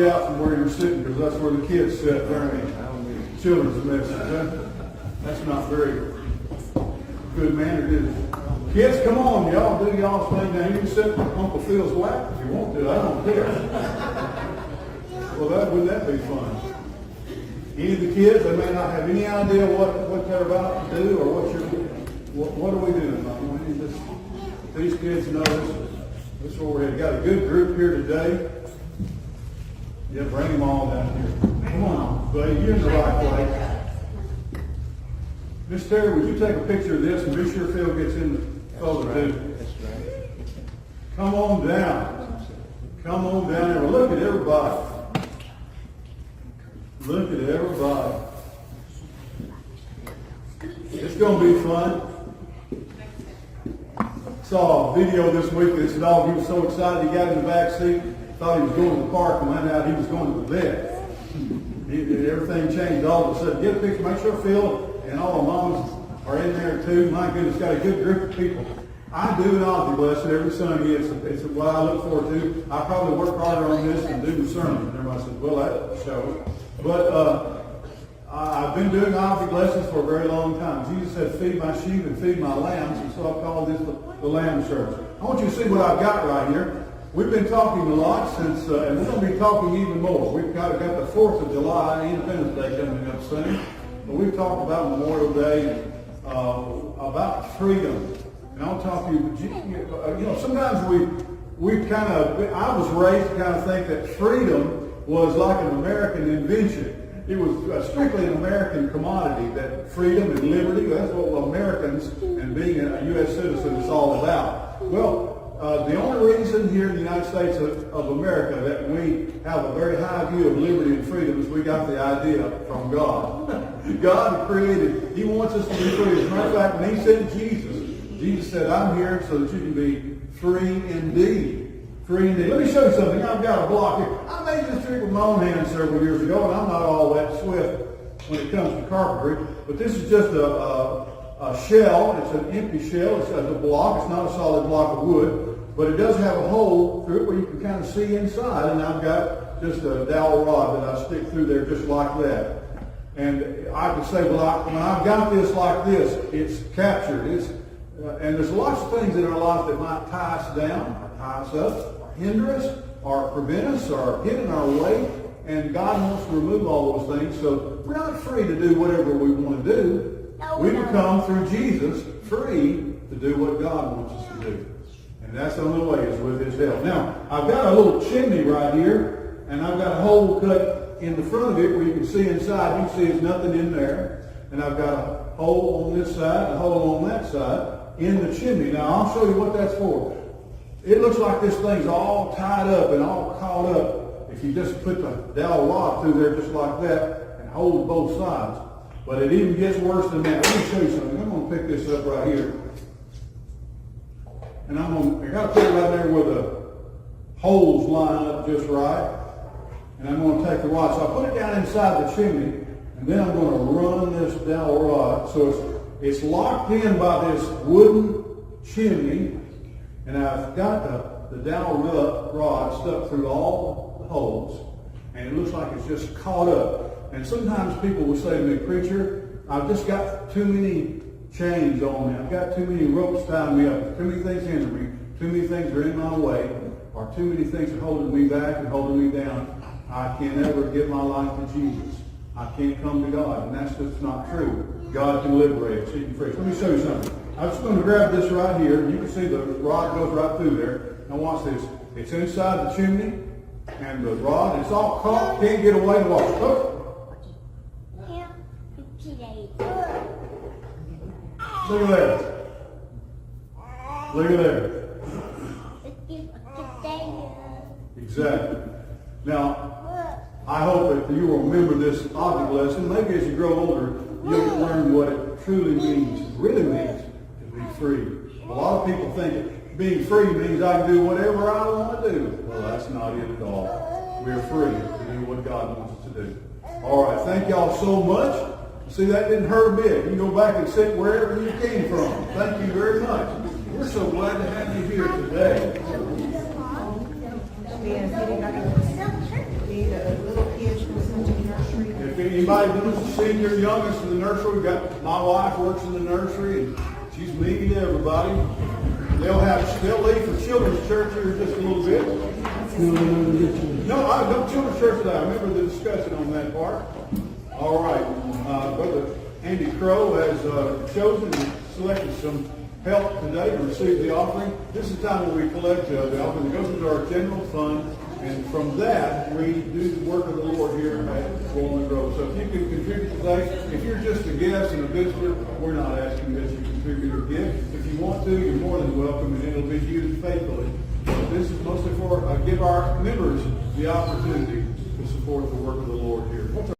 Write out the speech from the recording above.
out from where you're sitting because that's where the kids sit during children's message. That's not very good mannered, is it? Kids, come on, y'all do y'all's thing. Now you can sit on Uncle Phil's lap if you want to. I don't care. Well, wouldn't that be fun? Any of the kids, they may not have any idea what they're about to do or what are we doing, Mom? We need this. These kids know this is where we're headed. Got a good group here today. Yeah, bring them all down here. Come on, buddy, you're in the right place. Miss Terry, would you take a picture of this and be sure Phil gets in the photo too? Come on down. Come on down there. Look at everybody. Look at everybody. It's going to be fun. Saw a video this week. This dog, he was so excited he got in the back seat, thought he was going to the park, and found out he was going to the vet. Everything changed all of a sudden. Get a picture. Make sure Phil and all the moms are in there too. My goodness, got a good group of people. I do an Auntie Blessing every Sunday. It's what I look forward to. I probably work harder on this than do the sermon. And everybody says, well, that shows. But I've been doing Auntie Blessings for a very long time. Jesus said, feed my sheep and feed my lambs. And so I call this the lamb service. I want you to see what I've got right here. We've been talking a lot since, and we're going to be talking even more. We've got the 4th of July, Independence Day coming up soon. But we've talked about Memorial Day, about freedom. And I'll talk to you, sometimes we kind of, I was raised to kind of think that freedom was like an American invention. It was strictly an American commodity, that freedom and liberty, that's what Americans and being a U.S. citizen is all about. Well, the only reason here in the United States of America that we have a very high view of liberty and freedom is we got the idea from God. God created, he wants us to be free. As a matter of fact, when he sent Jesus said, I'm here so that you can be free indeed. Free indeed. Let me show you something. I've got a block here. I made this trick with my own hands several years ago, and I'm not all that swift when it comes to carpentry, but this is just a shell. It's an empty shell. It's a block. It's not a solid block of wood, but it does have a hole through it where you can kind of see inside, and I've got just a dowel rod that I stick through there just like that. And I could say, well, when I've got this like this, it's captured. And there's lots of things in our life that might tie us down, or tie us up, or hinder us, or prevent us, or get in our way. And God wants to remove all those things. So we're not free to do whatever we want to do. We become, through Jesus, free to do what God wants us to do. And that's the only way, is with his help. Now, I've got a little chimney right here, and I've got a hole cut in the front of it where you can see inside. You can see there's nothing in there. And I've got a hole on this side, a hole on that side, in the chimney. Now, I'll show you what that's for. It looks like this thing's all tied up and all caught up if you just put the dowel rod through there just like that and hold both sides. But it even gets worse than that. Let me show you something. I'm going to pick this up right here. And I got to put it right there where the holes line up just right. And I'm going to take the rod. So I put it down inside the chimney, and then I'm going to run this dowel rod. So it's locked in by this wooden chimney, and I've got the dowel rod stuck through all the holes, and it looks like it's just caught up. And sometimes people will say to me, preacher, I've just got too many chains on me. I've got too many ropes tying me up. Too many things hinder me. Too many things are in my way, or too many things are holding me back and holding me down. I can't ever give my life to Jesus. I can't come to God, and that's just not true. God can liberate, set you free. Let me show you something. I'm just going to grab this right here. You can see the rod goes right through there. Now watch this. It's inside the chimney, and the rod, it's all caught, can't get away. Watch. Oh. Look at that. Look at that. Exactly. Now, I hope that you will remember this object lesson. Maybe as you grow older, you'll learn what it truly means, really means to be free. A lot of people think being free means I can do whatever I want to do. Well, that's not it at all. We're free to do what God wants us to do. All right, thank y'all so much. See, that didn't hurt a bit. You can go back and sit wherever you came from. Thank you very much. We're so glad to have you here today. Anybody who's a senior, youngest in the nursery, we've got, my wife works in the nursery, and she's meeting everybody. They'll leave for children's church here in just a little bit. No children's church today. I remember the discussion on that part. All right. Brother Andy Crow has chosen and selected some help today to receive the offering. This is the time when we collect the offering that goes into our general fund, and from that we do the work of the Lord here at Walnut Grove. So if you can contribute today, if you're just a guest and a visitor, we're not asking that you contribute or give. If you want to, you're more than welcome, and it'll be used faithfully. But this is mostly for give our members the opportunity to support the work of the Lord here.